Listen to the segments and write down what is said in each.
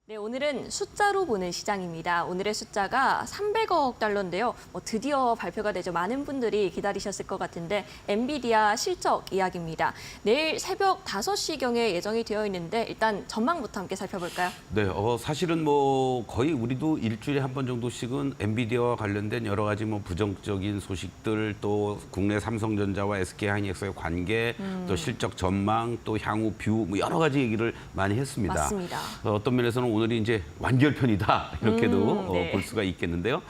네, 오늘은 숫자로 보는 시장입니다. 오늘의 숫자가 300억 달러인데요. 드디어 발표가 되죠. 많은 분들이 기다리셨을 것 같은데 엔비디아 실적 이야기입니다. 내일 새벽 5시경에 예정이 되어 있는데 일단 전망부터 함께 살펴볼까요? 네, 사실은 뭐 거의 우리도 일주일에 한 번 정도씩은 엔비디아와 관련된 여러 가지 뭐 부정적인 소식들, 또 국내 삼성전자와 SK하이닉스의 관계, 또 실적 전망, 또 향후 뷰, 뭐 여러 가지 얘기를 많이 했습니다. 맞습니다. 어떤 면에서는 오늘이 이제 완결편이다 이렇게도 네. 볼 수가 있겠는데요.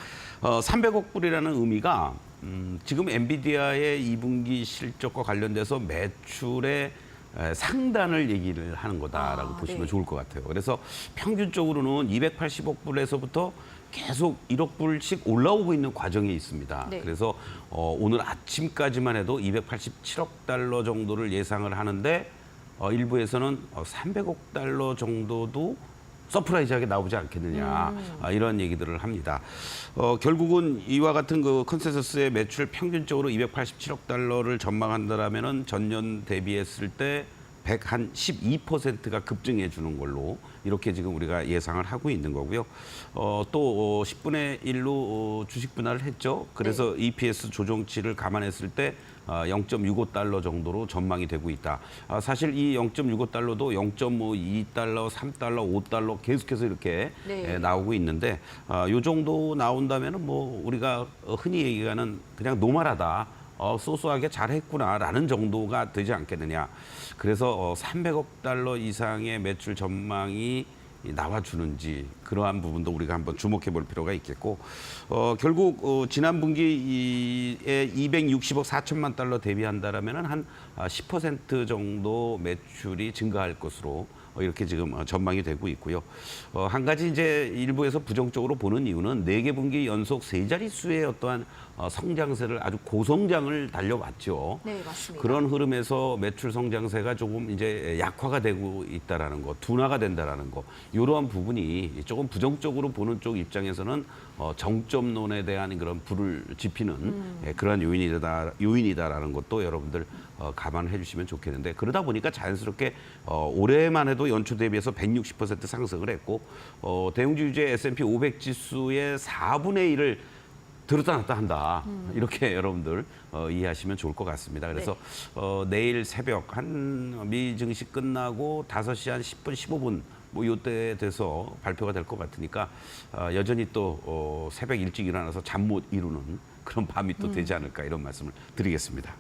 300억 불이라는 의미가 지금 엔비디아의 2분기 실적과 관련돼서 매출의 상단을 얘기를 하는 거다라고 보시면 네. 좋을 것 같아요. 그래서 평균적으로는 280억 불에서부터 계속 1억 불씩 올라오고 있는 과정에 있습니다. 네. 그래서 오늘 아침까지만 해도 287억 달러 정도를 예상을 하는데 일부에서는 300억 달러 정도도 서프라이즈하게 나오지 않겠느냐 이런 얘기들을 합니다. 결국은 이와 같은 그 컨센서스의 매출 평균적으로 287억 달러를 전망한다라면은 전년 대비했을 때 112%가 급증해 주는 걸로 이렇게 지금 우리가 예상을 하고 있는 거고요. 또 10분의 1로 주식 분할을 했죠. 그래서 EPS 조정치를 감안했을 때 0.65달러 정도로 전망이 되고 있다. 사실 이 0.65달러도 0.52달러, 3달러, 5달러 계속해서 이렇게 네. 나오고 있는데 요 정도 나온다면은 뭐 우리가 흔히 얘기하는 그냥 노멀하다. 소소하게 잘했구나라는 정도가 되지 않겠느냐. 그래서 300억 달러 이상의 매출 전망이 나와주는지 그러한 부분도 우리가 한번 주목해 볼 필요가 있겠고 결국 지난 분기에 260억 4천만 달러 대비한다라면 한 10% 정도 매출이 증가할 것으로 이렇게 지금 전망이 되고 있고요. 한 가지 이제 일부에서 부정적으로 보는 이유는 4개 분기 연속 세 자릿수의 어떠한 성장세를 아주 고성장을 달려왔죠. 네, 맞습니다. 그런 흐름에서 매출 성장세가 조금 이제 약화가 되고 있다라는 거, 둔화가 된다라는 거, 이러한 부분이 조금 부정적으로 보는 쪽 입장에서는 정점론에 대한 그런 불을 지피는 그러한 요인이다라는 것도 여러분들 감안해 주시면 좋겠는데 그러다 보니까 자연스럽게 올해만 해도 연초 대비해서 160% 상승을 했고 대형주주의 S&P 500 지수의 4분의 1을 들었다 놨다 한다. 이렇게 여러분들 이해하시면 좋을 것 같습니다. 그래서 내일 새벽 한 미 증시 끝나고 5시 한 10분, 15분 뭐 요때 돼서 발표가 될 것 같으니까 여전히 또 새벽 일찍 일어나서 잠 못 이루는 그런 밤이 또 되지 않을까 이런 말씀을 드리겠습니다.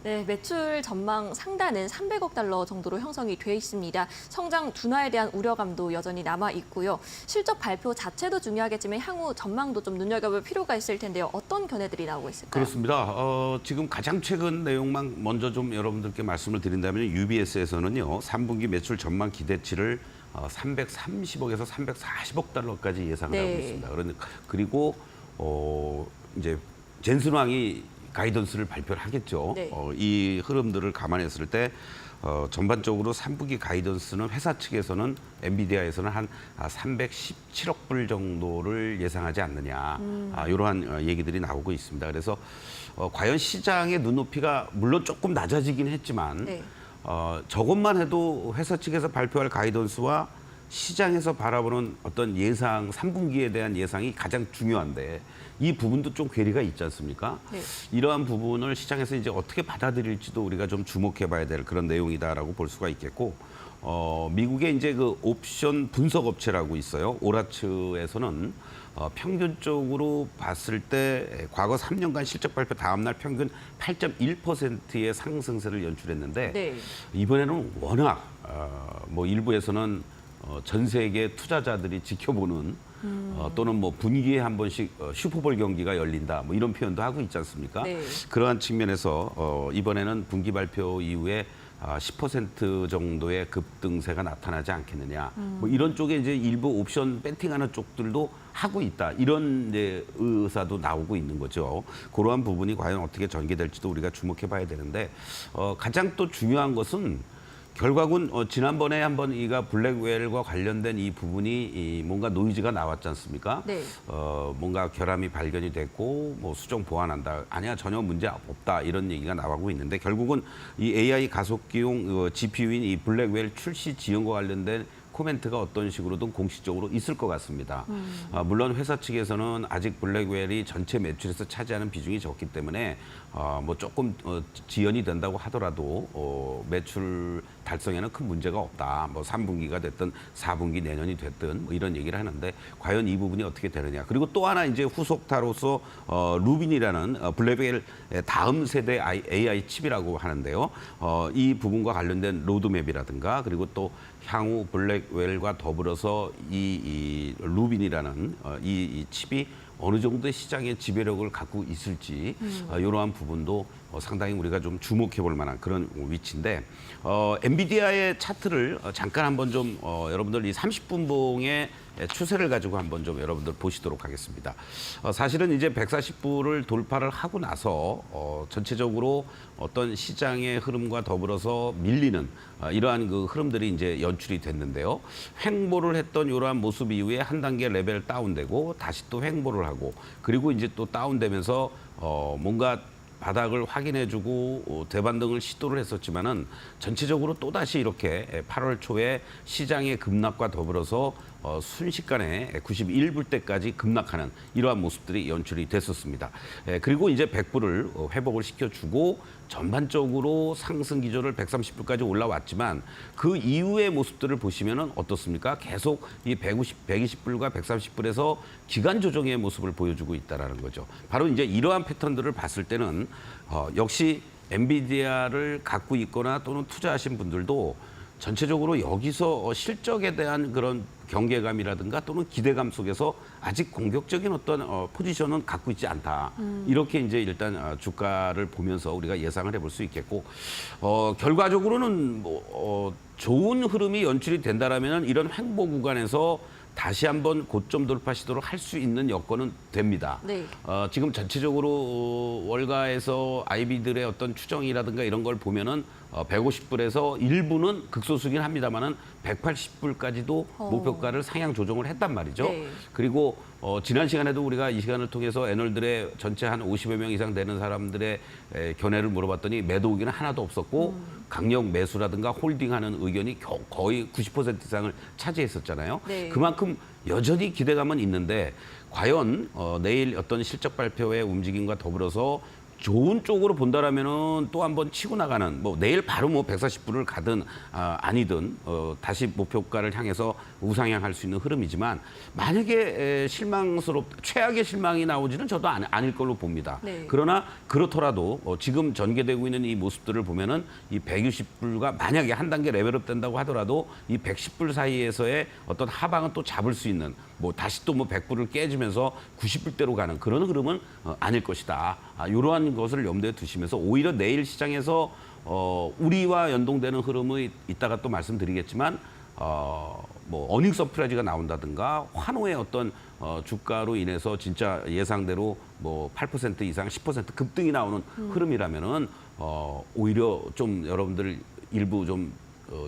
네, 매출 전망 상단은 300억 달러 정도로 형성이 돼 있습니다. 성장 둔화에 대한 우려감도 여전히 남아 있고요. 실적 발표 자체도 중요하겠지만 향후 전망도 좀 눈여겨볼 필요가 있을 텐데요. 어떤 견해들이 나오고 있을까요? 그렇습니다. 지금 가장 최근 내용만 먼저 좀 여러분들께 말씀을 드린다면 UBS에서는요. 3분기 매출 전망 기대치를 330억에서 340억 달러까지 예상을 네. 하고 있습니다. 그리고 이제 젠슨 왕이 가이던스를 발표를 하겠죠. 네. 이 흐름들을 감안했을 때 전반적으로 3분기 가이던스는 회사 측에서는 엔비디아에서는 한 317억 불 정도를 예상하지 않느냐. 이러한 얘기들이 나오고 있습니다. 그래서 과연 시장의 눈높이가 물론 조금 낮아지긴 했지만 네. 저것만 해도 회사 측에서 발표할 가이던스와 시장에서 바라보는 어떤 예상, 3분기에 대한 예상이 가장 중요한데 이 부분도 좀 괴리가 있지 않습니까? 네. 이러한 부분을 시장에서 이제 어떻게 받아들일지도 우리가 좀 주목해 봐야 될 그런 내용이다라고 볼 수가 있겠고 미국의 이제 그 옵션 분석 업체라고 있어요. 오라츠에서는 평균적으로 봤을 때 과거 3년간 실적 발표 다음 날 평균 8.1%의 상승세를 연출했는데 네. 이번에는 워낙 뭐 일부에서는 전 세계 투자자들이 지켜보는 또는 뭐 분기에 한 번씩 슈퍼볼 경기가 열린다 뭐 이런 표현도 하고 있지 않습니까? 네. 그러한 측면에서 이번에는 분기 발표 이후에 10% 정도의 급등세가 나타나지 않겠느냐. 뭐 이런 쪽에 이제 일부 옵션 배팅하는 쪽들도 하고 있다. 이런 이제 의사도 나오고 있는 거죠. 그러한 부분이 과연 어떻게 전개될지도 우리가 주목해 봐야 되는데 가장 또 중요한 것은 결국은 지난번에 한번 이가 블랙웰과 관련된 이 부분이 뭔가 노이즈가 나왔지 않습니까? 네. 뭔가 결함이 발견이 됐고 뭐 수정 보완한다. 아니야 전혀 문제 없다 이런 얘기가 나오고 있는데 결국은 이 AI 가속기용 GPU인 이 블랙웰 출시 지연과 관련된 코멘트가 어떤 식으로든 공식적으로 있을 것 같습니다. 물론 회사 측에서는 아직 블랙웰이 전체 매출에서 차지하는 비중이 적기 때문에 뭐 조금 지연이 된다고 하더라도 매출 달성에는 큰 문제가 없다. 뭐 3분기가 됐든 4분기 내년이 됐든 뭐 이런 얘기를 하는데 과연 이 부분이 어떻게 되느냐. 그리고 또 하나 이제 후속타로서 루빈이라는 블랙웰의 다음 세대 AI 칩이라고 하는데요. 이 부분과 관련된 로드맵이라든가 그리고 또 향후 블랙웰과 더불어서 이 루빈이라는 이 칩이 어느 정도의 시장의 지배력을 갖고 있을지 이러한 부분도 상당히 우리가 좀 주목해 볼 만한 그런 위치인데 엔비디아의 차트를 잠깐 한번 좀 여러분들 이 30분봉의 추세를 가지고 한번 좀 여러분들 보시도록 하겠습니다. 사실은 이제 140불을 돌파를 하고 나서 전체적으로 어떤 시장의 흐름과 더불어서 밀리는 이러한 그 흐름들이 이제 연출이 됐는데요. 횡보를 했던 이러한 모습 이후에 한 단계 레벨 다운되고 다시 또 횡보를 하고 그리고 이제 또 다운되면서 뭔가 바닥을 확인해주고 대반등을 시도를 했었지만은 전체적으로 또 다시 이렇게 8월 초에 시장의 급락과 더불어서 순식간에 91불대까지 급락하는 이러한 모습들이 연출이 됐었습니다. 그리고 이제 100불을 회복을 시켜주고 전반적으로 상승 기조를 130불까지 올라왔지만 그 이후의 모습들을 보시면은 어떻습니까? 계속 이 120불과 130불에서 기간 조정의 모습을 보여주고 있다라는 거죠. 바로 이제 이러한 패턴들을 봤을 때는 역시 엔비디아를 갖고 있거나 또는 투자하신 분들도 전체적으로 여기서 실적에 대한 그런 경계감이라든가 또는 기대감 속에서 아직 공격적인 어떤 포지션은 갖고 있지 않다. 이렇게 이제 일단 주가를 보면서 우리가 예상을 해볼 수 있겠고 결과적으로는 뭐 좋은 흐름이 연출이 된다라면 이런 횡보 구간에서 다시 한번 고점 돌파 시도를 할 수 있는 여건은 됩니다. 네. 지금 전체적으로 월가에서 아이비들의 어떤 추정이라든가 이런 걸 보면은 150불에서 일부는 극소수긴 합니다만은 180불까지도 목표가를 상향 조정을 했단 말이죠. 네. 그리고 지난 시간에도 우리가 이 시간을 통해서 애널들의 전체 한 50여 명 이상 되는 사람들의 견해를 물어봤더니 매도 의견은 하나도 없었고 강력 매수라든가 홀딩하는 의견이 거의 90% 이상을 차지했었잖아요. 네. 그만큼 여전히 기대감은 있는데 과연 내일 어떤 실적 발표의 움직임과 더불어서 좋은 쪽으로 본다라면은 또 한번 치고 나가는 뭐 내일 바로 뭐 140불을 가든 아니든 다시 목표가를 향해서 우상향할 수 있는 흐름이지만 만약에 최악의 실망이 나오지는 저도 아닐 걸로 봅니다. 네. 그러나 그렇더라도 지금 전개되고 있는 이 모습들을 보면은 이 160불과 만약에 한 단계 레벨업 된다고 하더라도 이 110불 사이에서의 어떤 하방은 또 잡을 수 있는 뭐 다시 또 뭐 100불을 깨지면서 90불대로 가는 그런 흐름은 아닐 것이다. 이러한 것을 염두에 두시면서 오히려 내일 시장에서 우리와 연동되는 흐름이 이따가 또 말씀드리겠지만 뭐 어닝 서프라이즈가 나온다든가 환호의 어떤 주가로 인해서 진짜 예상대로 뭐 8% 이상 10% 급등이 나오는 흐름이라면은 오히려 좀 여러분들 일부 좀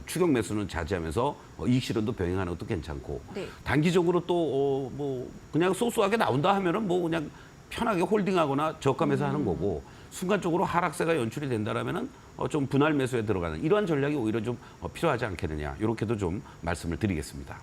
추격 매수는 자제하면서 이익 실현도 병행하는 것도 괜찮고 네. 단기적으로 또 뭐 그냥 소소하게 나온다 하면은 뭐 그냥 편하게 홀딩하거나 저가 매수하는 거고 순간적으로 하락세가 연출이 된다라면은 좀 분할 매수에 들어가는 이러한 전략이 오히려 좀 필요하지 않겠느냐 이렇게도 좀 말씀을 드리겠습니다.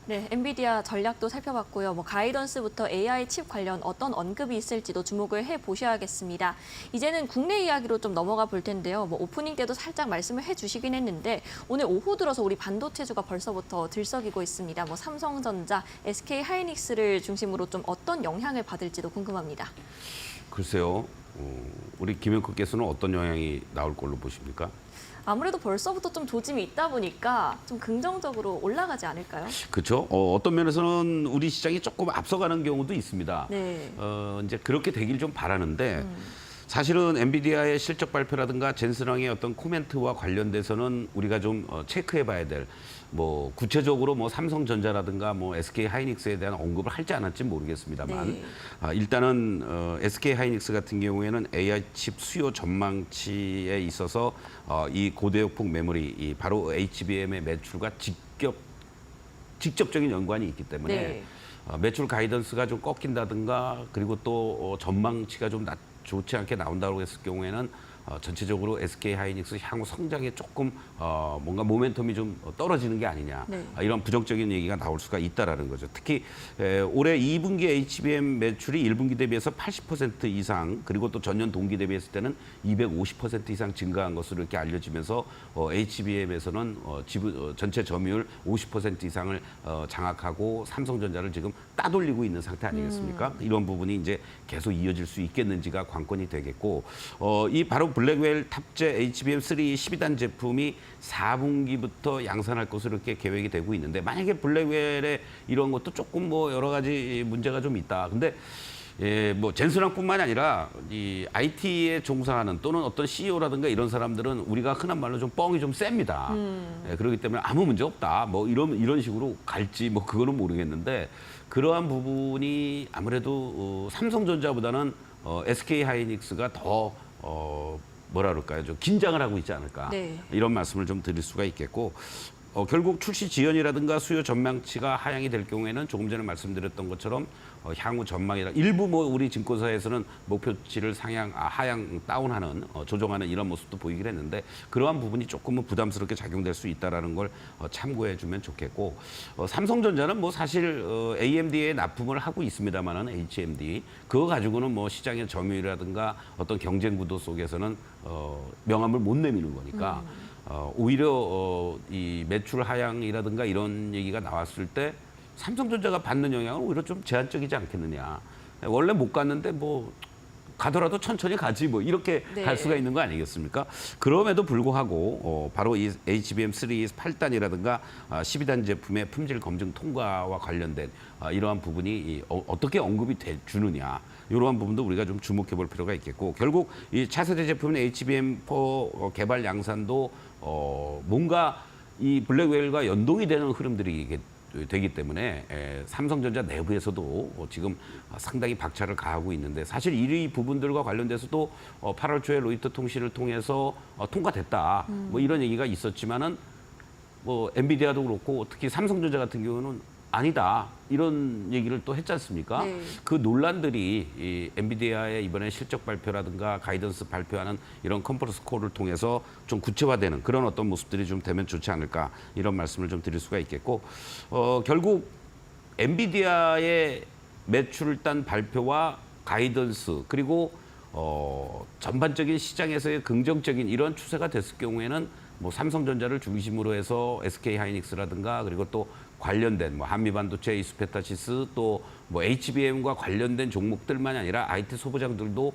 네, 엔비디아 전략도 살펴봤고요. 뭐 가이던스부터 AI 칩 관련 어떤 언급이 있을지도 주목을 해 보셔야겠습니다. 이제는 국내 이야기로 좀 넘어가 볼 텐데요. 뭐 오프닝 때도 살짝 말씀을 해주시긴 했는데 오늘 오후 들어서 우리 반도체주가 벌써부터 들썩이고 있습니다. 뭐 삼성전자, SK 하이닉스를 중심으로 좀 어떤 영향을 받을지도 궁금합니다. 글쎄요, 우리 김영크께서는 어떤 영향이 나올 걸로 보십니까? 아무래도 벌써부터 좀 조짐이 있다 보니까 좀 긍정적으로 올라가지 않을까요? 그렇죠. 어떤 면에서는 우리 시장이 조금 앞서가는 경우도 있습니다. 네. 이제 그렇게 되길 좀 바라는데 사실은 엔비디아의 실적 발표라든가 젠스랑의 어떤 코멘트와 관련돼서는 우리가 좀 체크해봐야 될 뭐 구체적으로 뭐 삼성전자라든가 뭐 SK 하이닉스에 대한 언급을 할지 않았지 모르겠습니다만 네. 일단은 SK 하이닉스 같은 경우에는 AI 칩 수요 전망치에 있어서 이 고대역폭 메모리 이 바로 HBM의 매출과 직접적인 연관이 있기 때문에 네. 매출 가이던스가 좀 꺾인다든가 그리고 또 전망치가 좀 좋지 않게 나온다고 했을 경우에는 전체적으로 SK 하이닉스 향후 성장에 조금 뭔가 모멘텀이 좀 떨어지는 게 아니냐 네. 이런 부정적인 얘기가 나올 수가 있다라는 거죠. 특히 올해 2분기 HBM 매출이 1분기 대비해서 80% 이상 그리고 또 전년 동기 대비했을 때는 250% 이상 증가한 것으로 이렇게 알려지면서 HBM에서는 전체 점유율 50% 이상을 장악하고 삼성전자를 지금 따돌리고 있는 상태 아니겠습니까? 이런 부분이 이제 계속 이어질 수 있겠는지가 관건이 되겠고 이 바로 블랙웰 탑재 HBM3 12단 제품이 4분기부터 양산할 것으로 이렇게 계획이 되고 있는데 만약에 블랙웰에 이런 것도 조금 뭐 여러 가지 문제가 좀 있다. 근데 뭐 젠슨왕뿐만이 아니라 이 IT에 종사하는 또는 어떤 CEO라든가 이런 사람들은 우리가 흔한 말로 좀 뻥이 좀 셉니다. 그렇기 때문에 아무 문제 없다. 뭐 이런 식으로 갈지 뭐 그거는 모르겠는데 그러한 부분이 아무래도 삼성전자보다는 SK 하이닉스가 더 뭐라 그럴까요? 좀 긴장을 하고 있지 않을까. 네. 이런 말씀을 좀 드릴 수가 있겠고 결국 출시 지연이라든가 수요 전망치가 하향이 될 경우에는 조금 전에 말씀드렸던 것처럼 향후 전망이라 일부 뭐 우리 증권사에서는 목표치를 하향 다운하는 조정하는 이런 모습도 보이긴 했는데 그러한 부분이 조금은 부담스럽게 작용될 수 있다라는 걸 참고해 주면 좋겠고 삼성전자는 뭐 사실 AMD에 납품을 하고 있습니다만은 HMD 그거 가지고는 뭐 시장의 점유율이라든가 어떤 경쟁 구도 속에서는 명함을 못 내미는 거니까 오히려 이 매출 하향이라든가 이런 얘기가 나왔을 때 삼성전자가 받는 영향은 오히려 좀 제한적이지 않겠느냐. 원래 못 갔는데 뭐 가더라도 천천히 가지 뭐 이렇게 네. 갈 수가 있는 거 아니겠습니까? 그럼에도 불구하고 바로 이 HBM3 8단이라든가 12단 제품의 품질 검증 통과와 관련된 이러한 부분이 어떻게 언급이 주느냐. 이러한 부분도 우리가 좀 주목해 볼 필요가 있겠고 결국 이 차세대 제품의 HBM4 개발 양산도 뭔가 이 블랙웰과 연동이 되는 흐름들이 되기 때문에 삼성전자 내부에서도 지금 상당히 박차를 가하고 있는데 사실 이 부분들과 관련돼서도 8월 초에 로이터 통신을 통해서 통과됐다 뭐 이런 얘기가 있었지만은 뭐 엔비디아도 그렇고 특히 삼성전자 같은 경우는 아니다 이런 얘기를 또 했지 않습니까? 네. 그 논란들이 이 엔비디아의 이번에 실적 발표라든가 가이던스 발표하는 이런 컨퍼런스 콜을 통해서 좀 구체화되는 그런 어떤 모습들이 좀 되면 좋지 않을까 이런 말씀을 좀 드릴 수가 있겠고 결국 엔비디아의 매출 단 발표와 가이던스 그리고 전반적인 시장에서의 긍정적인 이런 추세가 됐을 경우에는 뭐 삼성전자를 중심으로 해서 SK 하이닉스라든가 그리고 또 관련된 뭐 한미반도체, 이스페타시스 또 뭐 HBM과 관련된 종목들만이 아니라 IT 소부장들도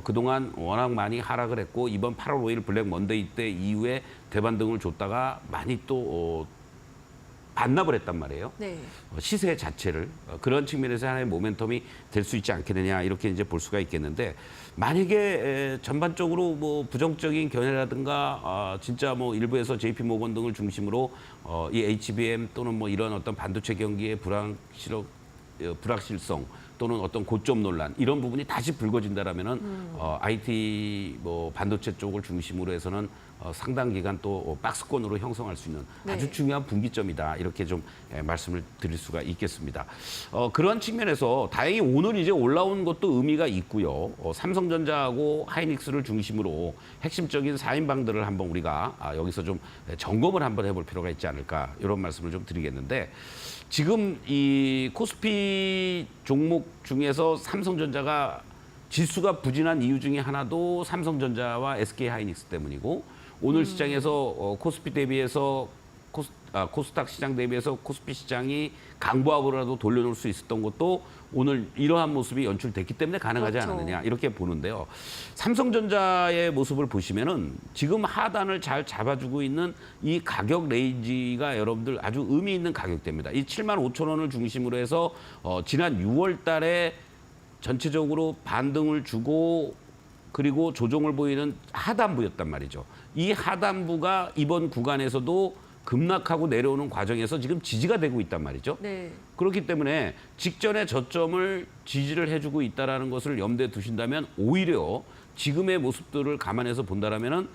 그동안 워낙 많이 하락을 했고 이번 8월 5일 블랙 먼데이 때 이후에 대반등을 줬다가 많이 또 반납을 했단 말이에요. 네. 시세 자체를 그런 측면에서 하나의 모멘텀이 될 수 있지 않겠느냐 이렇게 이제 볼 수가 있겠는데 만약에 전반적으로 뭐 부정적인 견해라든가 진짜 뭐 일부에서 JP 모건 등을 중심으로 이 HBM 또는 뭐 이런 어떤 반도체 경기의 불확실성 또는 어떤 고점 논란 이런 부분이 다시 불거진다라면은 IT 뭐 반도체 쪽을 중심으로 해서는 상당 기간 또 박스권으로 형성할 수 있는 아주 네. 중요한 분기점이다 이렇게 좀 말씀을 드릴 수가 있겠습니다. 그런 측면에서 다행히 오늘 이제 올라온 것도 의미가 있고요. 삼성전자하고 하이닉스를 중심으로 핵심적인 4인방들을 한번 우리가 여기서 좀 점검을 한번 해볼 필요가 있지 않을까 이런 말씀을 좀 드리겠는데 지금 이 코스피 종목 중에서 삼성전자가 지수가 부진한 이유 중에 하나도 삼성전자와 SK 하이닉스 때문이고 오늘 시장에서 코스피 대비해서 코스닥 시장 대비해서 코스피 시장이 강보합으로라도 돌려놓을 수 있었던 것도 오늘 이러한 모습이 연출됐기 때문에 가능하지 그렇죠. 않느냐 이렇게 보는데요. 삼성전자의 모습을 보시면은 지금 하단을 잘 잡아주고 있는 이 가격 레인지가 여러분들 아주 의미 있는 가격대입니다. 이 75,000원을 중심으로 해서 지난 6월 달에 전체적으로 반등을 주고 그리고 조정을 보이는 하단부였단 말이죠. 이 하단부가 이번 구간에서도 급락하고 내려오는 과정에서 지금 지지가 되고 있단 말이죠. 네. 그렇기 때문에 직전의 저점을 지지를 해주고 있다는 것을 염두에 두신다면 오히려 지금의 모습들을 감안해서 본다라면은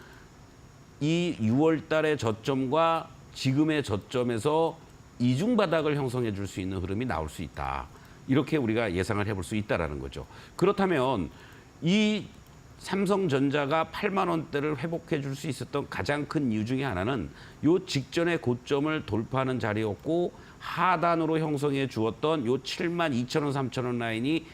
이 6월 달의 저점과 지금의 저점에서 이중 바닥을 형성해 줄 수 있는 흐름이 나올 수 있다. 이렇게 우리가 예상을 해볼 수 있다라는 거죠. 그렇다면 이 삼성전자가 8만 원대를 회복해 줄 수 있었던 가장 큰 이유 중에 하나는 요 직전의 고점을 돌파하는 자리였고 하단으로 형성해 주었던 요 7만 2천 원, 3천 원 라인이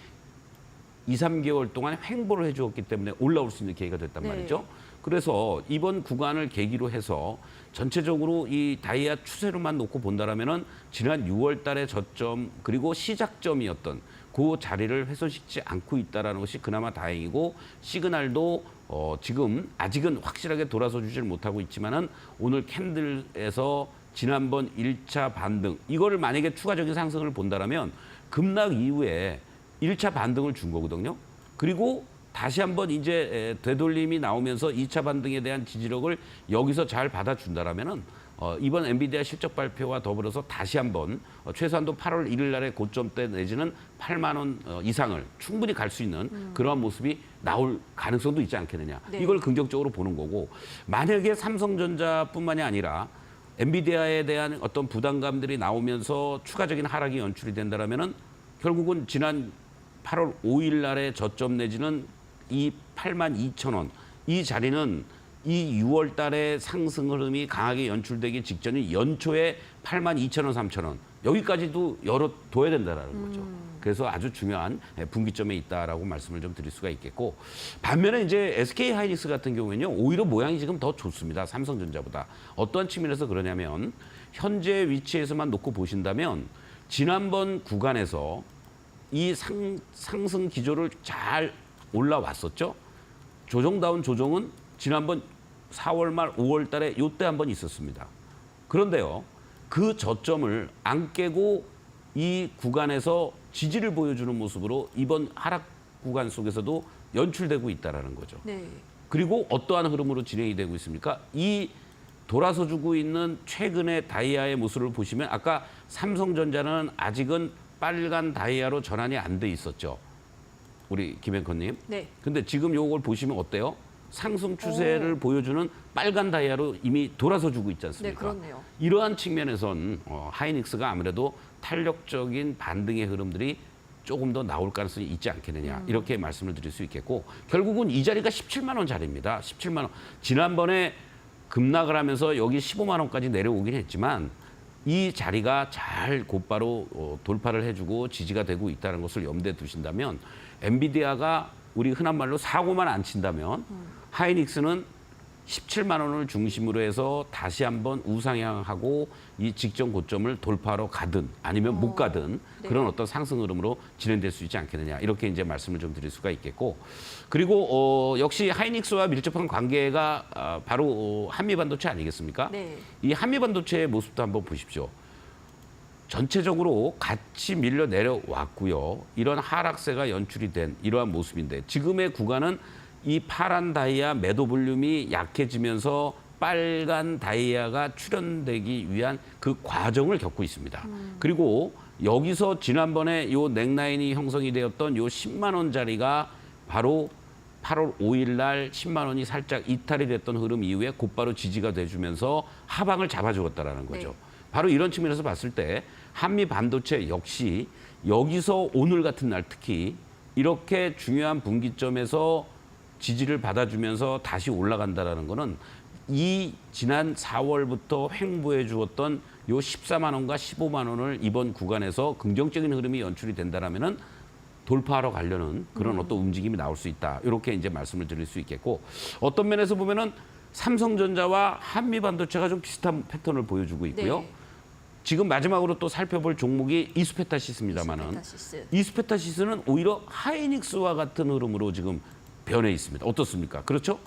2, 3개월 동안 횡보를 해 주었기 때문에 올라올 수 있는 기회가 됐단 네. 말이죠. 그래서 이번 구간을 계기로 해서 전체적으로 이 다이아 추세로만 놓고 본다라면은 지난 6월 달의 저점 그리고 시작점이었던 그 자리를 훼손시키지 않고 있다라는 것이 그나마 다행이고 시그널도 지금 아직은 확실하게 돌아서 주질 못하고 있지만은 오늘 캔들에서 지난번 1차 반등 이거를 만약에 추가적인 상승을 본다라면 급락 이후에 1차 반등을 준 거거든요. 그리고 다시 한번 이제 되돌림이 나오면서 2차 반등에 대한 지지력을 여기서 잘 받아준다라면은 이번 엔비디아 실적 발표와 더불어서 다시 한번 최소한도 8월 1일 날의 고점대 내지는 8만 원 이상을 충분히 갈 수 있는 그러한 모습이 나올 가능성도 있지 않겠느냐. 네. 이걸 긍정적으로 보는 거고 만약에 삼성전자뿐만이 아니라 엔비디아에 대한 어떤 부담감들이 나오면서 추가적인 하락이 연출이 된다라면은 결국은 지난 8월 5일 날의 저점 내지는 이 8만 2천 원 이 자리는 이 6월 달에 상승 흐름이 강하게 연출되기 직전인 연초에 8만 2천 원, 3천 원 여기까지도 열어둬야 된다라는 거죠. 그래서 아주 중요한 분기점에 있다라고 말씀을 좀 드릴 수가 있겠고 반면에 이제 SK 하이닉스 같은 경우에는요 오히려 모양이 지금 더 좋습니다. 삼성전자보다 어떠한 측면에서 그러냐면 현재 위치에서만 놓고 보신다면 지난번 구간에서 이 상승 기조를 잘 올라왔었죠. 조정다운 조정은 지난번 4월 말 5월 달에 요때 한번 있었습니다. 그런데요. 그 저점을 안 깨고 이 구간에서 지지를 보여주는 모습으로 이번 하락 구간 속에서도 연출되고 있다라는 거죠. 네. 그리고 어떠한 흐름으로 진행이 되고 있습니까? 이 돌아서 주고 있는 최근의 다이아의 모습을 보시면 아까 삼성전자는 아직은 빨간 다이아로 전환이 안 돼 있었죠. 우리 김앵커님. 네. 근데 지금 요걸 보시면 어때요? 상승 추세를 보여주는 빨간 다이아로 이미 돌아서 주고 있지 네, 않습니까? 그렇네요. 이러한 측면에선 하이닉스가 아무래도 탄력적인 반등의 흐름들이 조금 더 나올 가능성이 있지 않겠느냐 이렇게 말씀을 드릴 수 있겠고 결국은 이 자리가 17만 원 자리입니다. 17만 원. 지난번에 급락을 하면서 여기 15만 원까지 내려오긴 했지만 이 자리가 잘 곧바로 돌파를 해주고 지지가 되고 있다는 것을 염두에 두신다면 엔비디아가 우리 흔한 말로 사고만 안 친다면 하이닉스는 17만 원을 중심으로 해서 다시 한번 우상향하고 이 직전 고점을 돌파하러 가든 아니면 못 가든 네. 그런 어떤 상승 흐름으로 진행될 수 있지 않겠느냐 이렇게 이제 말씀을 좀 드릴 수가 있겠고 그리고 역시 하이닉스와 밀접한 관계가 바로 한미반도체 아니겠습니까? 네. 이 한미반도체의 모습도 한번 보십시오. 전체적으로 같이 밀려 내려왔고요. 이런 하락세가 연출이 된 이러한 모습인데 지금의 구간은 이 파란 다이아 매도 볼륨이 약해지면서 빨간 다이아가 출현되기 위한 그 과정을 겪고 있습니다. 그리고 여기서 지난번에 요 넥라인이 형성이 되었던 요 10만 원짜리가 바로 8월 5일 날 10만 원이 살짝 이탈이 됐던 흐름 이후에 곧바로 지지가 돼주면서 하방을 잡아주었다라는 거죠. 네. 바로 이런 측면에서 봤을 때 한미 반도체 역시 여기서 오늘 같은 날 특히 이렇게 중요한 분기점에서 지지를 받아주면서 다시 올라간다라는 거는 이 지난 4월부터 횡보해 주었던 요 14만 원과 15만 원을 이번 구간에서 긍정적인 흐름이 연출이 된다라면은 돌파하러 가려는 그런 어떤 움직임이 나올 수 있다. 이렇게 이제 말씀을 드릴 수 있겠고 어떤 면에서 보면은 삼성전자와 한미반도체가 좀 비슷한 패턴을 보여주고 있고요. 네. 지금 마지막으로 또 살펴볼 종목이 이스페타시스입니다만은 이스페타시스. 이스페타시스는 오히려 하이닉스와 같은 흐름으로 지금 변해 있습니다. 어떻습니까? 그렇죠?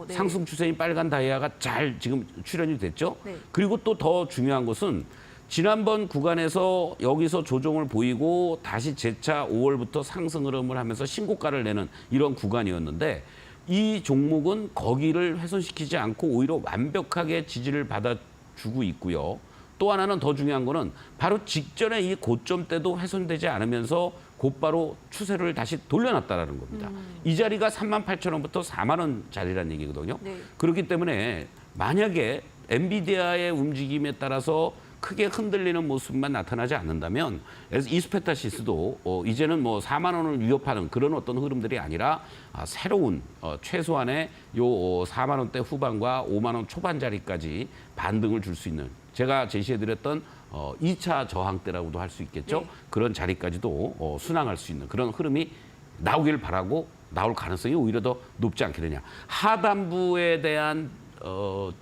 네. 상승 추세인 빨간 다이아가 잘 지금 출현이 됐죠. 네. 그리고 또 더 중요한 것은 지난번 구간에서 여기서 조정을 보이고 다시 재차 5월부터 상승 흐름을 하면서 신고가를 내는 이런 구간이었는데 이 종목은 거기를 훼손시키지 않고 오히려 완벽하게 지지를 받아주고 있고요. 또 하나는 더 중요한 거는 바로 직전에 이 고점 때도 훼손되지 않으면서 곧바로 추세를 다시 돌려놨다라는 겁니다. 이 자리가 38,000원부터 4만 원 자리라는 얘기거든요. 네. 그렇기 때문에 만약에 엔비디아의 움직임에 따라서 크게 흔들리는 모습만 나타나지 않는다면 이스페타시스도 이제는 뭐 4만 원을 위협하는 그런 어떤 흐름들이 아니라 새로운 최소한의 요 4만 원대 후반과 5만 원 초반 자리까지 반등을 줄 수 있는 제가 제시해드렸던 2차 저항대라고도 할 수 있겠죠. 네. 그런 자리까지도 순항할 수 있는 그런 흐름이 나오길 바라고 나올 가능성이 오히려 더 높지 않게 되냐. 하단부에 대한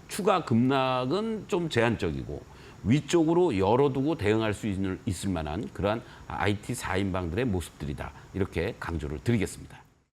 추가 급락은 좀 제한적이고 위쪽으로 열어두고 대응할 수 있을 만한 그러한 IT 4인방들의 모습들이다. 이렇게 강조를 드리겠습니다.